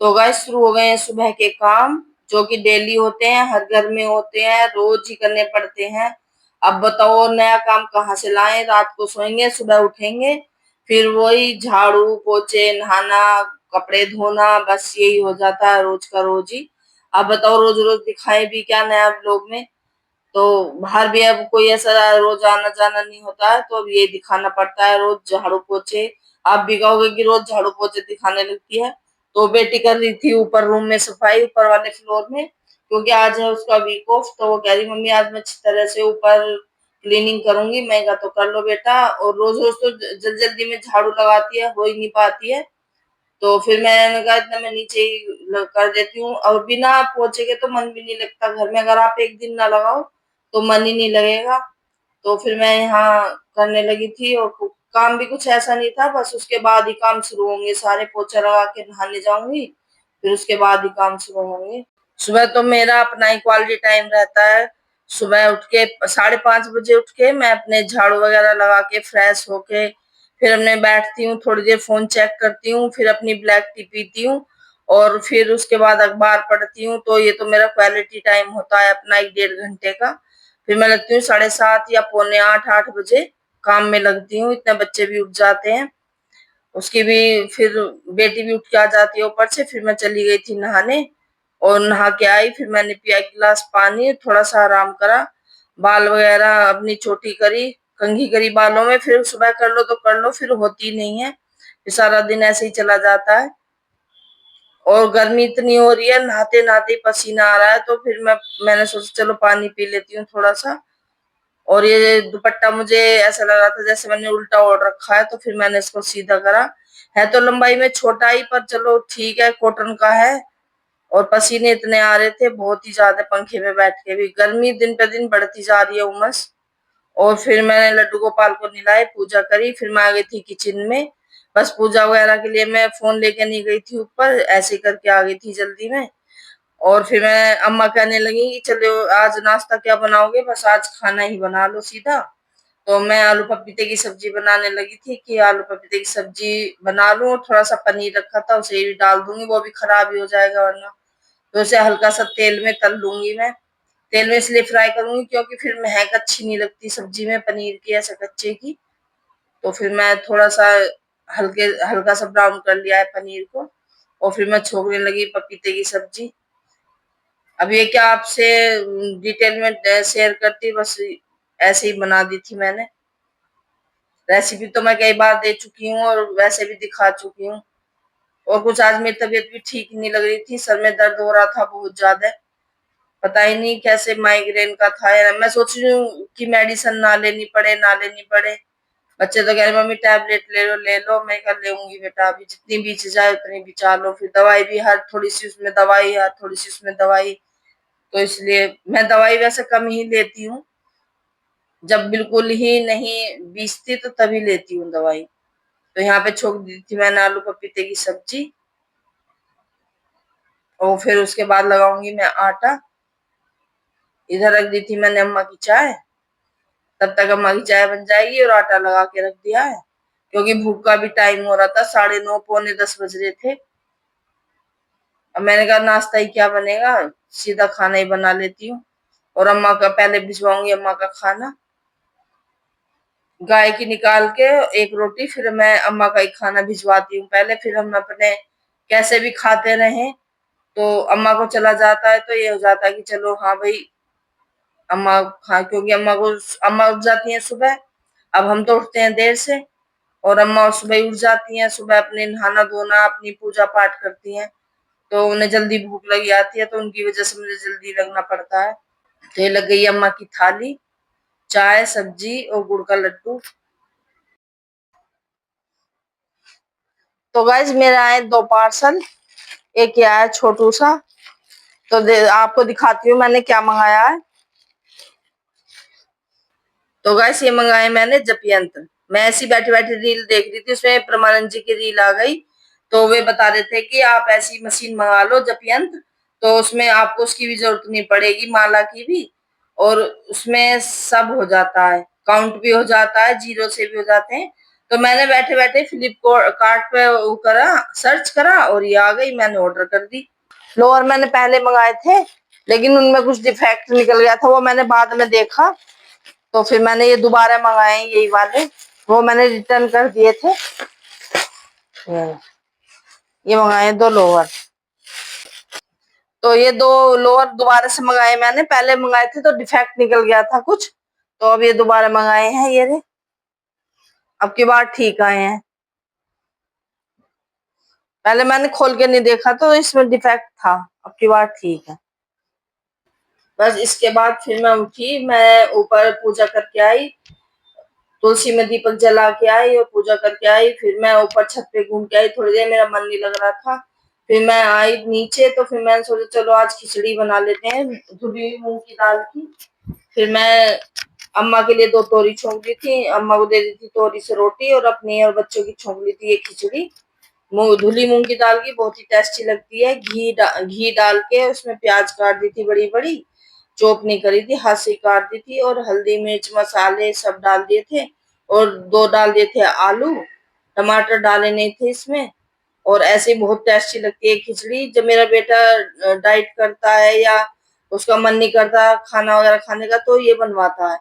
तो गाइस शुरू हो गए हैं सुबह के काम, जो कि डेली होते हैं, हर घर में होते हैं, रोज ही करने पड़ते हैं। अब बताओ और नया काम कहाँ से लाएं? रात को सोएंगे, सुबह उठेंगे, फिर वही झाड़ू पोछे, नहाना, कपड़े धोना, बस यही हो जाता है रोज का रोज ही। अब बताओ रोज रोज दिखाए भी क्या नया ब्लॉग में? तो बाहर भी अब कोई ऐसा रोज आना जाना नहीं होता है, तो अब ये दिखाना पड़ता है रोज झाड़ू पोछे। आप भी कहोगे कि रोज झाड़ू पोछे दिखाने लगती है। तो बेटी कर रही थी ऊपर रूम में सफाई, ऊपर वाले फ्लोर में, क्योंकि आज है उसका वीक ऑफ। तो वो कह रही मम्मी आज मैं अच्छी तरह से ऊपर क्लीनिंग करूंगी। मैं कहा तो कर लो बेटा। और रोज रोज तो जल्दी जल्दी में झाड़ू लगाती है, हो ही नहीं पाती है। तो फिर मैंने कहा इतना मैं नीचे ही कर देती हूँ। और बिना पोछे के तो मन भी नहीं लगता घर में, अगर आप एक दिन ना लगाओ तो मन ही नहीं लगेगा। तो फिर मैं यहाँ करने लगी थी, और काम भी कुछ ऐसा नहीं था, बस उसके बाद ही काम शुरू होंगे सारे। पोछा लगा के नहाने जाऊंगी, फिर उसके बाद ही काम शुरू होंगे। सुबह तो मेरा अपना ही क्वालिटी टाइम रहता है। सुबह उठ के 5:30 बजे उठ के मैं अपने झाड़ू वगैरह लगा के फ्रेश होके फिर मैं बैठती हूँ, थोड़ी देर फोन चेक करती हूँ, फिर अपनी ब्लैक टी पीती हूँ, और फिर उसके बाद अखबार पढ़ती हूँ। तो ये तो मेरा क्वालिटी टाइम होता है अपना 1-1.5 घंटे का। फिर मैं लगती हूँ 7:30 या पौने 8-8 बजे काम में लगती हूँ, इतने बच्चे भी उठ जाते हैं। उसकी भी फिर बेटी भी उठ के आ जाती है ऊपर से। फिर मैं चली गई थी नहाने, और नहा के आई, फिर मैंने पिया 1 गिलास पानी, थोड़ा सा आराम करा, बाल वगैरह अपनी छोटी करी, कंघी करी बालों में। फिर सुबह कर लो तो कर लो, फिर होती नहीं है, फिर सारा दिन ऐसे ही चला जाता है। और गर्मी इतनी हो रही है, नहाते नहाते पसीना आ रहा है, तो फिर मैंने सोचा चलो पानी पी लेती हूँ थोड़ा सा। और ये दुपट्टा मुझे ऐसा लग रहा था जैसे मैंने उल्टा ओढ़ रखा है, तो फिर मैंने इसको सीधा करा। है तो लंबाई में छोटा ही, पर चलो ठीक है, कॉटन का है। और पसीने इतने आ रहे थे बहुत ही ज्यादा, पंखे में बैठ के भी। गर्मी दिन पे दिन बढ़ती जा रही है, उमस। और फिर मैंने लड्डू गोपाल को नहलाए, पूजा करी, फिर मैं आ गई थी किचन में। बस पूजा वगैरह के लिए मैं फोन लेके नहीं गई थी ऊपर, ऐसे ही करके आ गई थी जल्दी में। और फिर मैं अम्मा कहने लगी कि चलो आज नाश्ता क्या बनाओगे, बस आज खाना ही बना लो सीधा। तो मैं आलू पपीते की सब्जी बनाने लगी थी कि आलू पपीते की सब्जी बना लूं, और थोड़ा सा पनीर रखा था उसे भी डाल दूंगी, वो भी खराब ही हो जाएगा वरना। तो उसे हल्का सा तेल में तल लूंगी मैं। तेल में इसलिए फ्राई करूंगी क्योंकि फिर महक अच्छी नहीं लगती सब्जी में पनीर की, ऐसे कच्चे की। तो फिर मैं थोड़ा सा हल्का सा ब्राउन कर लिया है पनीर को, और फिर मैं छोकने लगी पपीते की सब्जी। अब ये क्या आपसे डिटेल में शेयर करती, बस ऐसे ही बना दी थी मैंने। रेसिपी तो मैं कई बार दे चुकी हूँ और वैसे भी दिखा चुकी हूँ। और कुछ आज मेरी तबीयत भी ठीक नहीं लग रही थी, सर में दर्द हो रहा था बहुत ज्यादा। पता ही नहीं कैसे माइग्रेन का था, या मैं सोच रही हूँ कि मेडिसिन ना लेनी पड़े। बच्चे तो कह रहे मम्मी टैबलेट ले लो। मैं कर लेंगी बेटा, अभी जितनी बीच जाए उतनी बिचा लो, फिर दवाई भी हर थोड़ी सी उसमें दवाई, हर थोड़ी सी उसमें दवाई। तो इसलिए मैं दवाई वैसे कम ही लेती हूँ, जब बिल्कुल ही नहीं बीचती तो तभी लेती हूँ दवाई। तो यहाँ पे छोक दी थी मैंने आलू पपीते की सब्जी, और फिर उसके बाद लगाऊंगी मैं आटा। इधर रख दी थी मैंने अम्मा की चाय, तब तक अम्मा की चाय बन जाएगी, और आटा लगा के रख दिया है, क्योंकि भूख का भी टाइम हो रहा था, 9:30 पौने 10 बज रहे थे। अब मैंने कहा नाश्ता ही क्या बनेगा, सीधा खाना ही बना लेती हूँ। और अम्मा का पहले भिजवाऊंगी अम्मा का खाना, गाय की निकाल के एक रोटी, फिर मैं अम्मा का ही खाना भिजवाती हूँ पहले, फिर हम अपने कैसे भी खाते रहे। तो अम्मा को चला जाता है तो ये हो जाता है कि चलो हाँ भाई अम्मा खा, क्योंकि अम्मा उठ जाती है सुबह। अब हम तो उठते हैं देर से, और अम्मा सुबह ही उठ जाती हैं, सुबह अपने नहाना धोना अपनी पूजा पाठ करती हैं। तो उन्हें जल्दी भूख लगी आती है, तो उनकी वजह से मुझे जल्दी लगना पड़ता है। तो ये लग गई अम्मा की थाली, चाय सब्जी और गुड़ का लड्डू। तो गाइज मेरे आए 2 पार्सल, एक ये आया छोटू सा। तो आपको दिखाती हूँ मैंने क्या मंगाया है। तो गाइस ये मंगाए मैंने जप यंत्र। मैं ऐसी बैठी बैठी रील देख रही थी, उसमें परमानंद जी की रील आ गई। तो वे बता रहे थे कि आप ऐसी मशीन मंगा लो जप यंत्र, तो उसमें आपको उसकी भी जरूरत नहीं पड़ेगी, माला की भी। और उसमें सब हो जाता है, काउंट भी हो जाता है, जीरो से भी हो जाते हैं। तो मैंने बैठे बैठे फ्लिपकार्ट पे वो करा, सर्च करा और ये आ गई, मैंने ऑर्डर कर दी। लोअर मैंने पहले मंगाए थे लेकिन उनमें कुछ डिफेक्ट निकल गया था, वो मैंने बाद में देखा, तो फिर मैंने ये दोबारा मंगाए यही वाले। वो मैंने रिटर्न कर दिए थे। ये मंगाए 2 लोअर। तो ये 2 लोअर दोबारा से मंगाए मैंने, पहले मंगाए थे तो डिफेक्ट निकल गया था कुछ, तो अब ये दोबारा मंगाए हैं ये रे। अब की बार ठीक आए हैं। पहले मैंने खोल के नहीं देखा तो इसमें डिफेक्ट था, अब की बार ठीक है। बस इसके बाद फिर मैं उठी, मैं ऊपर पूजा करके आई, तुलसी में दीपक जला के आई और पूजा करके आई। फिर मैं ऊपर छत पे घूम के आई, थोड़ी देर मेरा मन नहीं लग रहा था। फिर मैं आई नीचे, तो फिर मैंने सोचा चलो आज खिचड़ी बना लेते हैं धुली हुई मूंग की दाल की। फिर मैं अम्मा के लिए 2 तोरी छोंक दी थी, अम्मा को दे दी थी तोरी से रोटी, और अपनी और बच्चों की छोंक ली थी ये खिचड़ी। धुली मूंग की दाल की बहुत ही टेस्टी लगती है। घी डाल के उसमें प्याज काट दी थी बड़ी बड़ी, चॉप नहीं करी थी, हाथ से काट दी थी, और हल्दी मिर्च मसाले सब डाल दिए थे, और 2 डाल दिए थे आलू। टमाटर डाले नहीं थे इसमें। और ऐसे ही बहुत टेस्टी लगती है खिचड़ी। जब मेरा बेटा डाइट करता है या उसका मन नहीं करता खाना वगैरह खाने का, तो ये बनवाता है।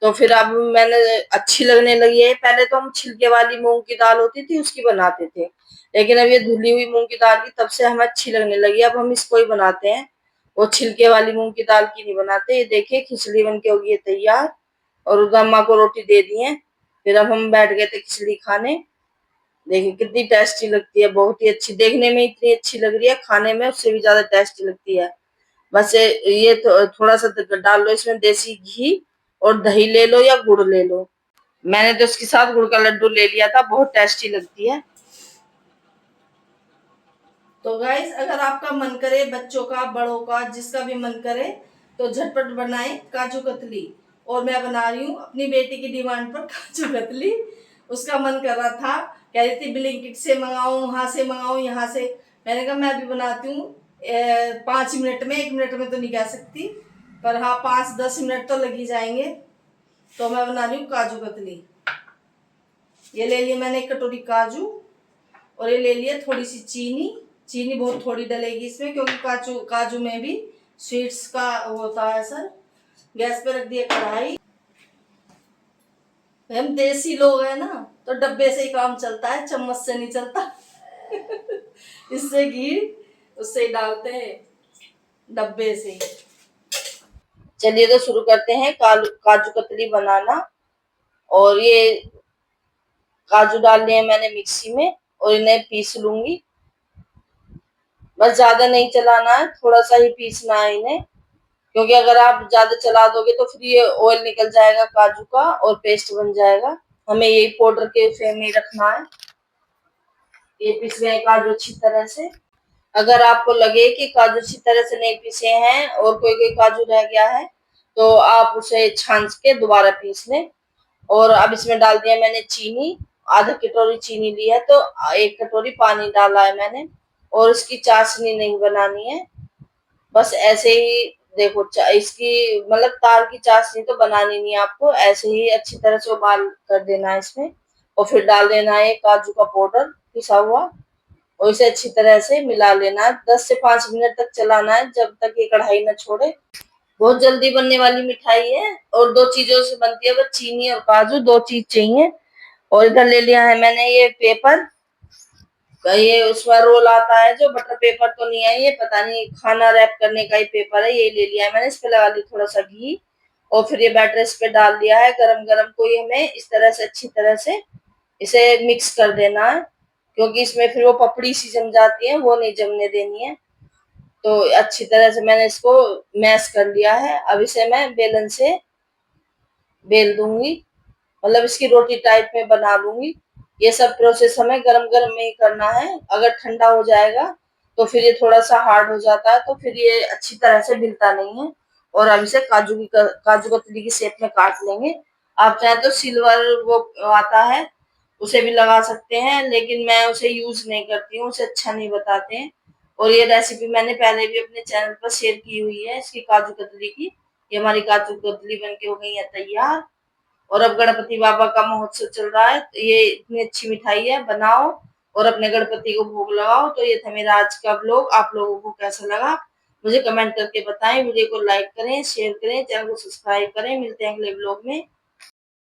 तो फिर अब मैंने अच्छी लगने लगी है। पहले तो हम छिलके वाली मूंग की दाल होती थी उसकी बनाते थे, लेकिन अब ये धुली हुई मूंग की दाल की तब से हमें अच्छी लगने लगी, अब हम इसको ही बनाते हैं। वो छिलके वाली मूंग की दाल की नहीं बनाते। ये देखिए खिचड़ी बन के होगी है तैयार, और उधर अम्मा को रोटी दे दी है। फिर अब हम बैठ गए थे खिचड़ी खाने। देखिए कितनी टेस्टी लगती है, बहुत ही अच्छी, देखने में इतनी अच्छी लग रही है, खाने में उससे भी ज्यादा टेस्टी लगती है। बस ये थोड़ा सा डाल लो इसमें देसी घी, और दही ले लो या गुड़ ले लो। मैंने तो इसके साथ गुड़ का लड्डू ले लिया था, बहुत टेस्टी लगती है। तो गाइस अगर आपका मन करे, बच्चों का बड़ों का जिसका भी मन करे, तो झटपट बनाए काजू कतली। और मैं बना रही हूँ अपनी बेटी की डिमांड पर काजू कतली। उसका मन कर रहा था, कह रही थी ब्लिंकिट से मंगाऊं, वहां से मंगाऊं, यहाँ से। मैंने कहा मैं भी बनाती हूँ 5 मिनट में, 1 मिनट में तो नहीं कह सकती, पर हाँ 5-10 मिनट तो लग ही जाएंगे। तो मैं बना रही हूँ काजू कतली। ये ले लिया मैंने 1 कटोरी काजू, और ये ले लिया थोड़ी सी चीनी। चीनी बहुत थोड़ी डलेगी इसमें, क्योंकि काजू काजू में भी स्वीट्स का होता है सर। गैस पे रख दिया कढ़ाई। हम देसी लोग हैं ना, तो डब्बे से ही काम चलता है, चम्मच से नहीं चलता। इससे घी उससे ही डालते हैं, डब्बे से ही। चलिए तो शुरू करते हैं काजू कतली बनाना। और ये काजू डाल लिए मैंने मिक्सी में, और इन्हें पीस लूंगी। बस ज्यादा नहीं चलाना है, थोड़ा सा ही पीसना है इन्हें, क्योंकि अगर आप ज्यादा चला दोगे तो फिर ये ऑयल निकल जाएगा काजू का और पेस्ट बन जाएगा। हमें यही पाउडर के फ्लेम में रखना है। ये पिस गए काजू अच्छी तरह से। अगर आपको लगे कि काजू अच्छी तरह से नहीं पिसे हैं और कोई कोई काजू रह गया है, तो आप उसे छान के दोबारा पीस लें। और अब इसमें डाल दिया मैंने चीनी, आधा कटोरी चीनी ली है, तो 1 कटोरी पानी डाला है मैंने। और इसकी चाशनी नहीं बनानी है, बस ऐसे ही देखो इसकी मतलब तार की चाशनी तो बनानी नहीं है आपको, ऐसे ही अच्छी तरह से उबाल कर देना है इसमें। और फिर डाल देना है काजू का पाउडर पिसा हुआ, और इसे अच्छी तरह से मिला लेना है। 10 से 5 मिनट तक चलाना है, जब तक ये कढ़ाई न छोड़े। बहुत जल्दी बनने वाली मिठाई है, और 2 चीजों से बनती है, बस चीनी और काजू, 2 चीज चाहिए। और इधर ले लिया है मैंने ये पेपर, ये उसमें रोल आता है जो, बटर पेपर तो नहीं है ये, पता नहीं खाना रैप करने का ही पेपर है, ये ले लिया है मैंने। इस पे लगा दी थोड़ा सा घी, और फिर ये बैटर इस पे डाल दिया है गरम गरम को। ये हमें इस तरह से अच्छी तरह से इसे मिक्स कर देना है, क्योंकि इसमें फिर वो पपड़ी सी जम जाती है, वो नहीं जमने देनी है। तो अच्छी तरह से मैंने इसको मैश कर लिया है। अब इसे मैं बेलन से बेल दूंगी, मतलब इसकी रोटी टाइप में बना लूंगी। ये सब प्रोसेस हमें गरम गरम में ही करना है, अगर ठंडा हो जाएगा तो फिर ये थोड़ा सा हार्ड हो जाता है, तो फिर ये अच्छी तरह से मिलता नहीं है। और अब इसे काजू कतली की शेप में काट लेंगे। आप चाहे तो सिल्वर वो आता है उसे भी लगा सकते हैं, लेकिन मैं उसे यूज नहीं करती हूँ, उसे अच्छा नहीं बताते हैं। और ये रेसिपी मैंने पहले भी अपने चैनल पर शेयर की हुई है इसकी काजू कतली की। ये हमारी काजू कतली बनके हो गई है तैयार। और अब गणपति बाबा का महोत्सव चल रहा है, तो ये इतनी अच्छी मिठाई है, बनाओ और अपने गणपति को भोग लगाओ। तो ये था मेरा आज का व्लॉग, आप लोगों को कैसा लगा मुझे कमेंट करके बताएं। वीडियो को लाइक करें, शेयर करें, चैनल को सब्सक्राइब करें। मिलते हैं अगले व्लॉग में।